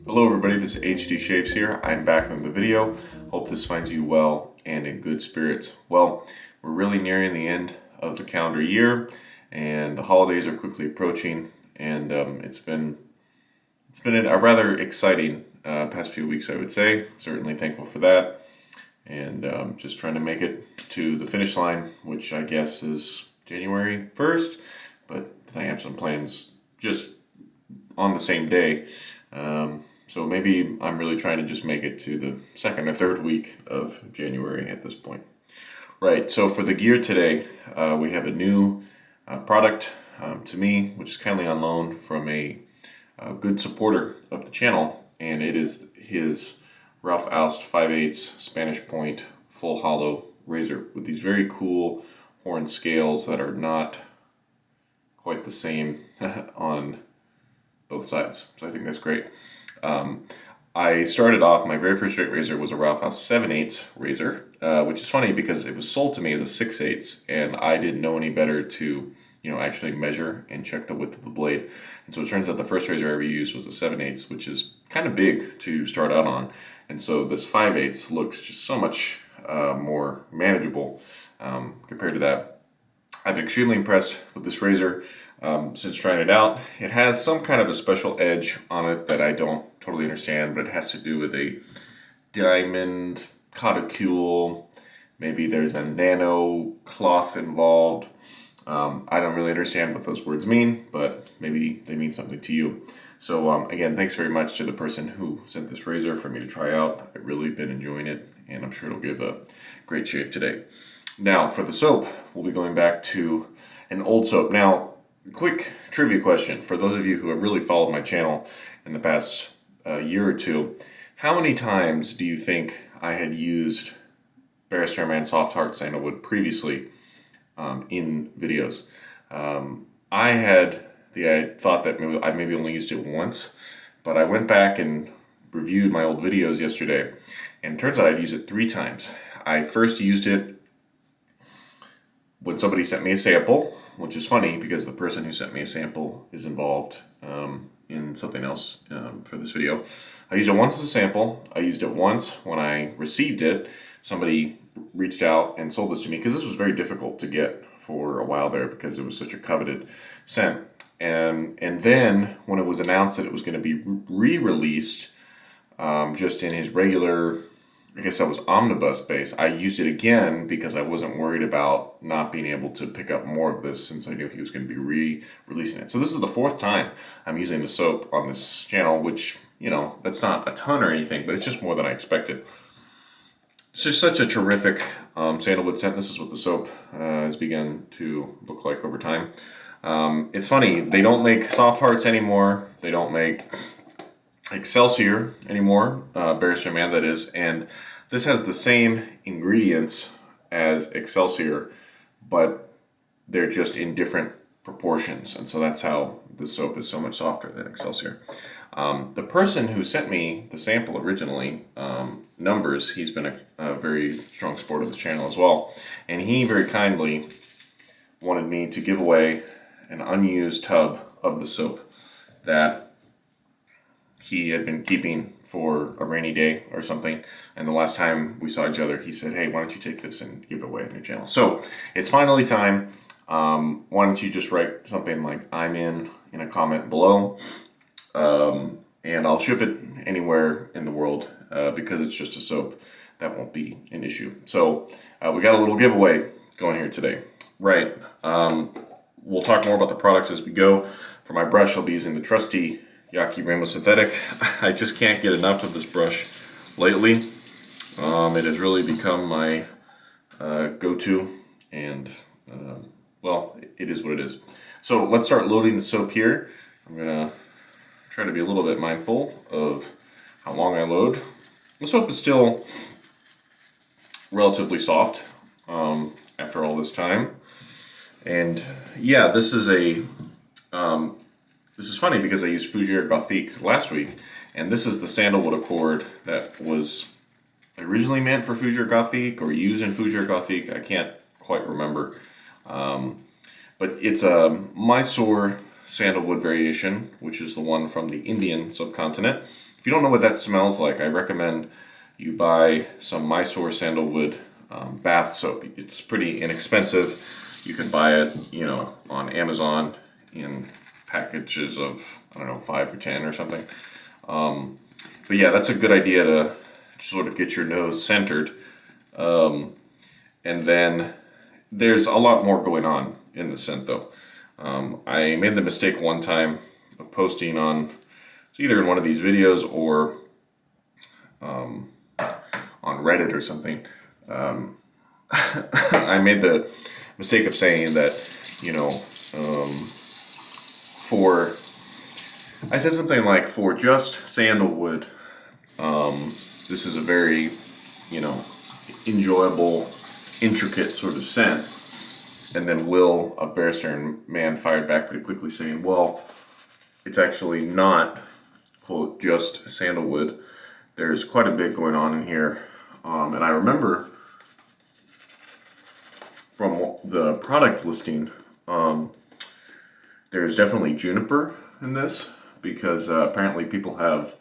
Hello everybody, this is HD Shaves here. I'm back with the video. Hope this finds you well and in good spirits. Well, we're really nearing the end of the calendar year and the holidays are quickly approaching, and it's been a rather exciting past few weeks, I would say. Certainly thankful for that, and just trying to make it to the finish line, which I guess is January 1st, but I have some plans just on the same day. So maybe I'm really trying to just make it to the second or third week of January at this point. Right, so for the gear today, we have a new product to me, which is kindly on loan from a good supporter of the channel, and it is his Ralf Aust 5/8 Spanish point full hollow razor with these very cool horn scales that are not quite the same on both sides. So I think that's great. I started off, my very first straight razor was a Ralf Aust 7/8 razor, which is funny because it was sold to me as a 6/8, and I didn't know any better to, actually measure and check the width of the blade. And so it turns out the first razor I ever used was a 7/8, which is kind of big to start out on. And so this 5/8 looks just so much more manageable compared to that. I've been extremely impressed with this razor since trying it out. It has some kind of a special edge on it that I don't totally understand, but it has to do with a diamond cuticule. Maybe there's a nano cloth involved. I don't really understand what those words mean, but maybe they mean something to you. So again, thanks very much to the person who sent this razor for me to try out. I've really been enjoying it, and I'm sure it'll give a great shave today. Now for the soap, we'll be going back to an old soap. Now, quick trivia question for those of you who have really followed my channel in the past year or two. How many times do you think I had used Barrister and Mann Soft Heart Sandalwood previously in videos? I thought that I maybe only used it once, but I went back and reviewed my old videos yesterday, and it turns out I'd used it 3 times. I first used it when somebody sent me a sample, which is funny because the person who sent me a sample is involved in something else for this video. I used it once as a sample. I used it once when I received it. Somebody reached out and sold this to me because this was very difficult to get for a while there because it was such a coveted scent. And then when it was announced that it was going to be re-released just in his regular, I guess that was omnibus base, I used it again because I wasn't worried about not being able to pick up more of this since I knew he was going to be re-releasing it. So this is the 4th time I'm using the soap on this channel, which, that's not a ton or anything, but it's just more than I expected. It's just such a terrific sandalwood scent. This is what the soap has begun to look like over time. It's funny, they don't make Soft Hearts anymore. They don't make Excelsior anymore, Barrister and Mann that is, and this has the same ingredients as Excelsior, but they're just in different proportions, and so that's how the soap is so much softer than Excelsior. The person who sent me the sample originally, Numbers, he's been a very strong supporter of this channel as well, and he very kindly wanted me to give away an unused tub of the soap that he had been keeping for a rainy day or something, and the last time we saw each other he said, hey, why don't you take this and give it away on your channel. So it's finally time. Why don't you just write something like I'm in a comment below, and I'll ship it anywhere in the world because it's just a soap. That won't be an issue. So we got a little giveaway going here today. Right, we'll talk more about the products as we go. For my brush, I'll be using the trusty Yaqi Rainbow Synthetic. I just can't get enough of this brush lately. It has really become my go-to, and well, it is what it is. So let's start loading the soap here. I'm gonna try to be a little bit mindful of how long I load. The soap is still relatively soft after all this time, and yeah, this is funny because I used Fougere Gothique last week, and this is the Sandalwood Accord that was originally meant for Fougere Gothique or used in Fougere Gothique. I can't quite remember. But it's a Mysore sandalwood variation, which is the one from the Indian subcontinent. If you don't know what that smells like, I recommend you buy some Mysore Sandalwood bath soap. It's pretty inexpensive. You can buy it, you know, on Amazon in packages of, I don't know, 5 or 10 or something. But yeah, that's a good idea to sort of get your nose centered. And then there's a lot more going on in the scent though. I made the mistake one time of posting on, it's either in one of these videos or on Reddit or something. I made the mistake of saying that, you know, I said something like, for just sandalwood, this is a very, you know, enjoyable, intricate sort of scent. And then Will of Barrister and Mann fired back pretty quickly saying, well, it's actually not, quote, just sandalwood. There's quite a bit going on in here. And I remember from the product listing, there's definitely juniper in this, because apparently people have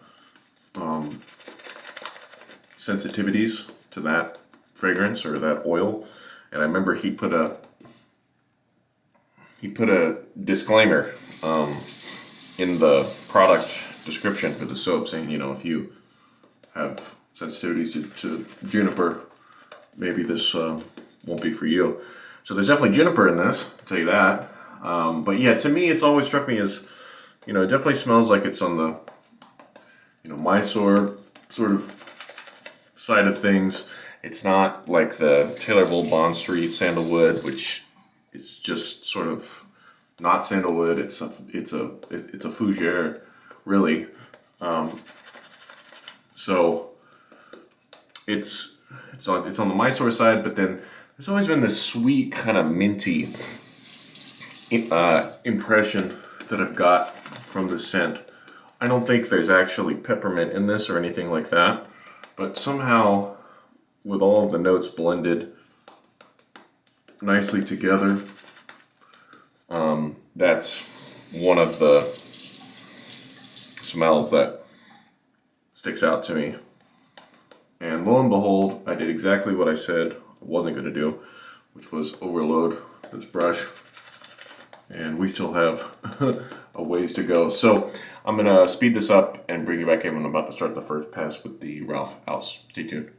sensitivities to that fragrance or that oil. And I remember he put a disclaimer in the product description for the soap saying, you know, if you have sensitivities to juniper, maybe this won't be for you. So there's definitely juniper in this, I'll tell you that. But yeah, to me, it's always struck me as, you know, it definitely smells like it's on the, you know, Mysore sort of side of things. It's not like the Taylorville Bond Street sandalwood, which is just sort of not sandalwood. It's a fougere, really. So it's on the Mysore side, but then there's always been this sweet kind of minty impression that I've got from the scent. I don't think there's actually peppermint in this or anything like that, but somehow with all of the notes blended nicely together, that's one of the smells that sticks out to me. And lo and behold, I did exactly what I said I wasn't going to do, which was overload this brush. And we still have a ways to go. So I'm going to speed this up and bring you back in when I'm about to start the first pass with the Ralf Aust. Stay tuned.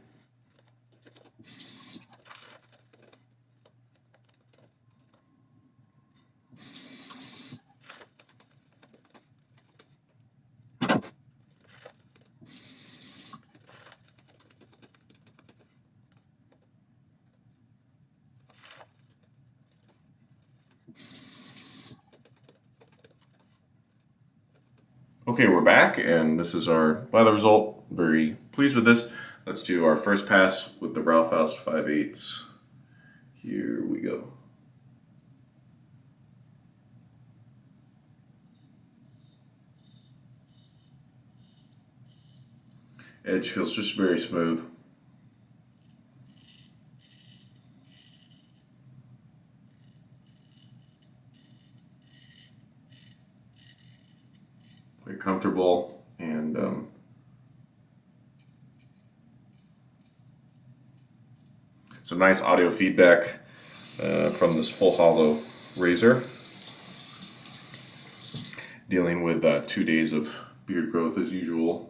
Okay, we're back, and this is our, by the result, very pleased with this. Let's do our first pass with the Ralf Aust 5/8. Here we go. Edge feels just very smooth. Very comfortable, and some nice audio feedback from this full hollow razor. Dealing with 2 days of beard growth as usual.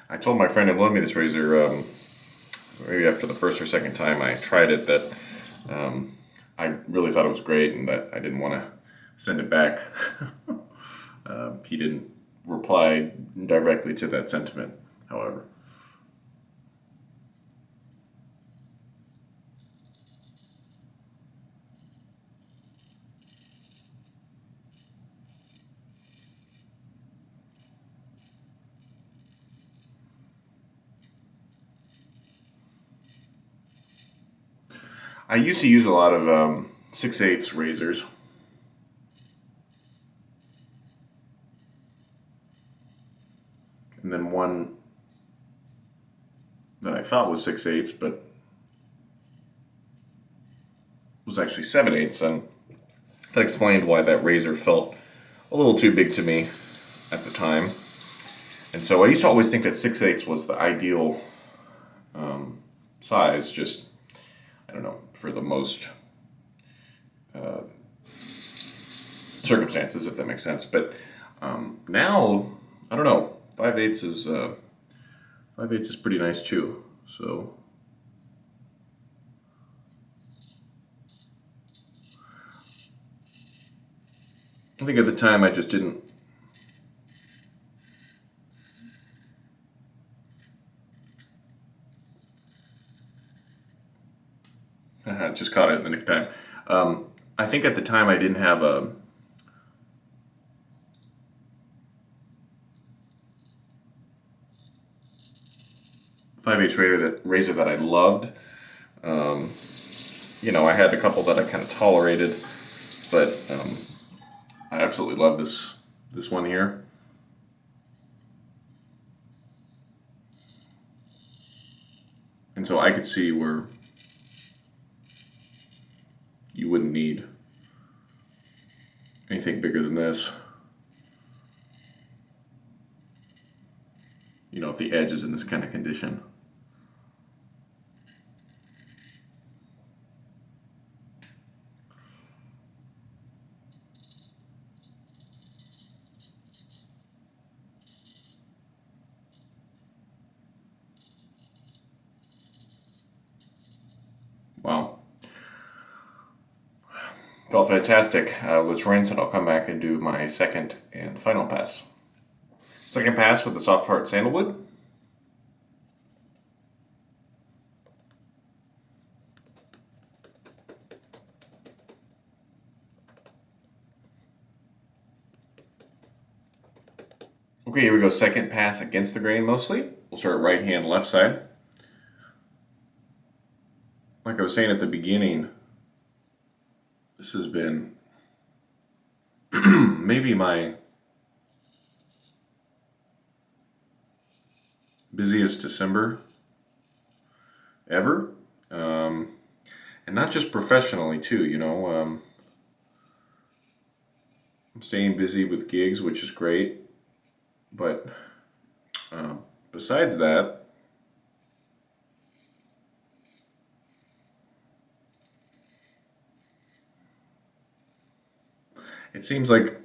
I told my friend who loaned me this razor, maybe after the first or second time I tried it, that I really thought it was great and that I didn't want to send it back. He didn't reply directly to that sentiment, however. I used to use a lot of 6/8 razors. And then one that I thought was 6/8, but was actually 7/8, and that explained why that razor felt a little too big to me at the time. And so I used to always think that 6/8 was the ideal size, just, I don't know, for the most circumstances, if that makes sense. But now, I don't know, 5/8 is pretty nice too. So I think at the time I just didn't just caught it in the nick of time. I think at the time I didn't have a .5/8 razor that I loved. I had a couple that I kind of tolerated, but I absolutely love this one here. And so I could see where you wouldn't need anything bigger than this. If the edge is in this kind of condition. Wow. Felt fantastic. Let's rinse and I'll come back and do my second and final pass. Second pass with the Soft Heart Sandalwood. Okay, here we go. Second pass against the grain mostly. We'll start right hand, left side. Like I was saying at the beginning, this has been maybe my busiest December ever. And not just professionally too, I'm staying busy with gigs, which is great. But besides that, it seems like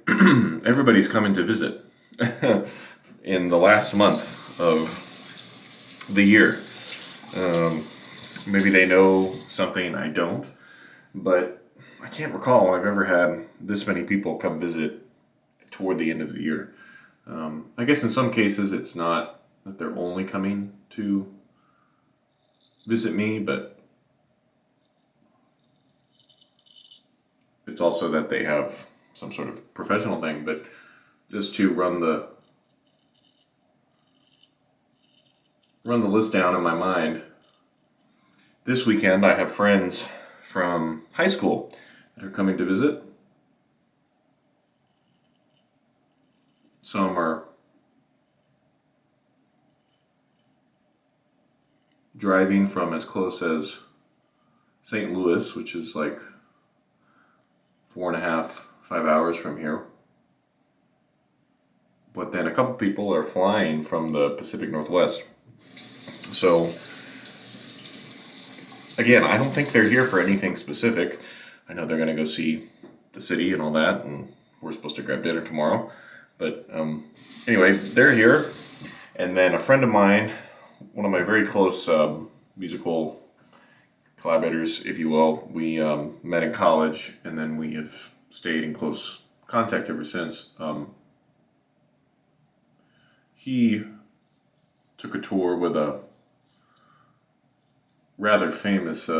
everybody's coming to visit in the last month of the year. Maybe they know something I don't, but I can't recall I've ever had this many people come visit toward the end of the year. I guess in some cases it's not that they're only coming to visit me, but it's also that they have some sort of professional thing, but just to run the list down in my mind. This weekend I have friends from high school that are coming to visit. Some are driving from as close as St. Louis, which is like 4.5, 5 hours from here. But then a couple people are flying from the Pacific Northwest. So, again, I don't think they're here for anything specific. I know they're going to go see the city and all that, and we're supposed to grab dinner tomorrow. But anyway, they're here. And then a friend of mine, one of my very close musical collaborators, if you will, we met in college, and then we have stayed in close contact ever since. He took a tour with a rather famous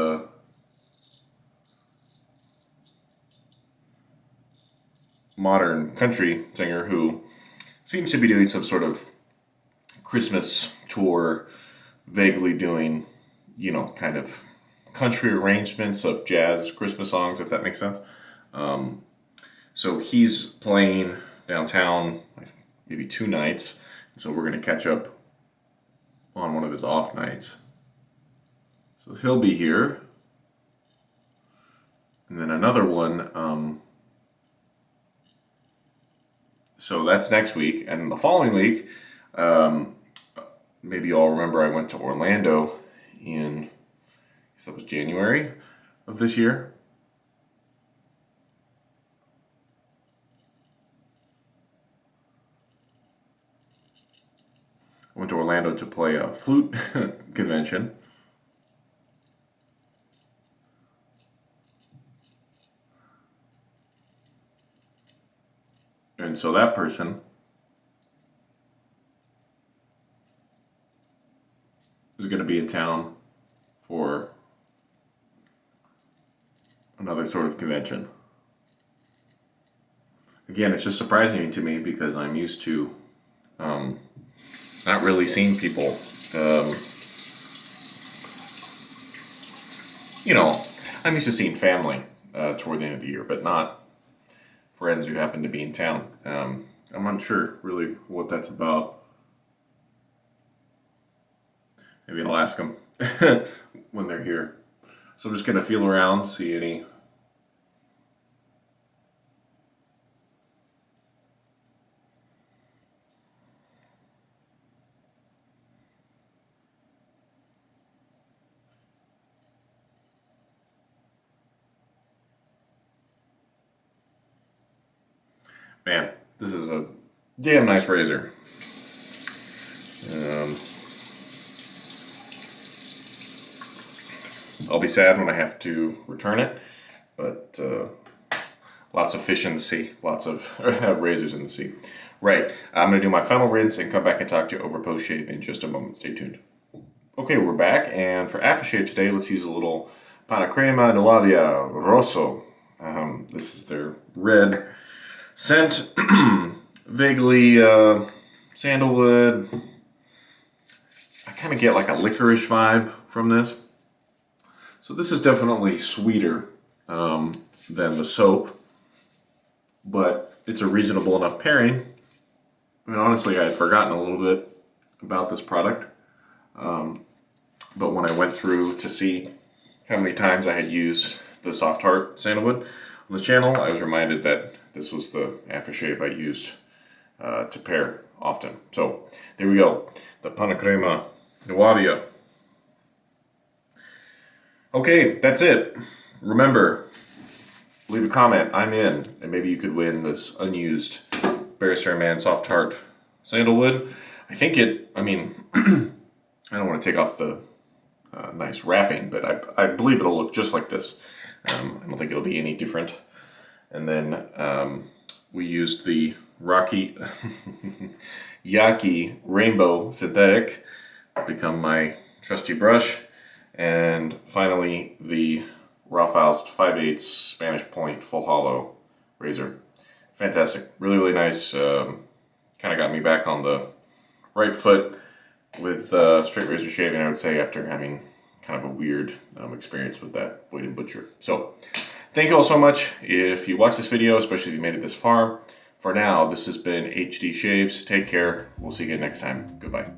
modern country singer who seems to be doing some sort of Christmas tour, vaguely doing, kind of country arrangements of jazz Christmas songs, if that makes sense. So he's playing downtown maybe 2 nights. So we're going to catch up on one of his off nights. So he'll be here. And then another one, so that's next week. And the following week, maybe you all remember I went to Orlando in, I guess that was January of this year. I went to Orlando to play a flute convention. And so that person is going to be in town for another sort of convention. Again, it's just surprising to me because I'm used to not really seeing people. You know, I'm used to seeing family toward the end of the year, but not friends who happen to be in town. I'm unsure really what that's about. Maybe I'll ask them when they're here. So I'm just gonna feel around, see any. Man, this is a damn nice razor. I'll be sad when I have to return it, but lots of fish in the sea, lots of razors in the sea. Right, I'm going to do my final rinse and come back and talk to you over post-shave in just a moment. Stay tuned. Okay, we're back, and for aftershave today, let's use a little Pannacrema A-Rosso. This is their red scent, vaguely sandalwood. I kind of get like a licorice vibe from this. So this is definitely sweeter than the soap, but it's a reasonable enough pairing. I mean, honestly, I had forgotten a little bit about this product, but when I went through to see how many times I had used the Soft Heart Sandalwood on this channel, I was reminded that this was the aftershave I used to pair often. So there we go, the Pannacrema Nuavia. Okay, that's it. Remember, leave a comment, I'm in, and maybe you could win this unused Barrister and Mann Soft Heart Sandalwood. I mean, I don't want to take off the nice wrapping, but I believe it'll look just like this. I don't think it'll be any different. And then we used the Yaqi Rainbow Synthetic, become my trusty brush. And finally, the Ralf Aust 5/8 Spanish Point Full Hollow razor. Fantastic. Really, really nice. Kind of got me back on the right foot with straight razor shaving, I would say, after having kind of a weird experience with that Weighted Butcher. So, thank you all so much. If you watched this video, especially if you made it this far, for now, this has been HD Shaves. Take care. We'll see you again next time. Goodbye.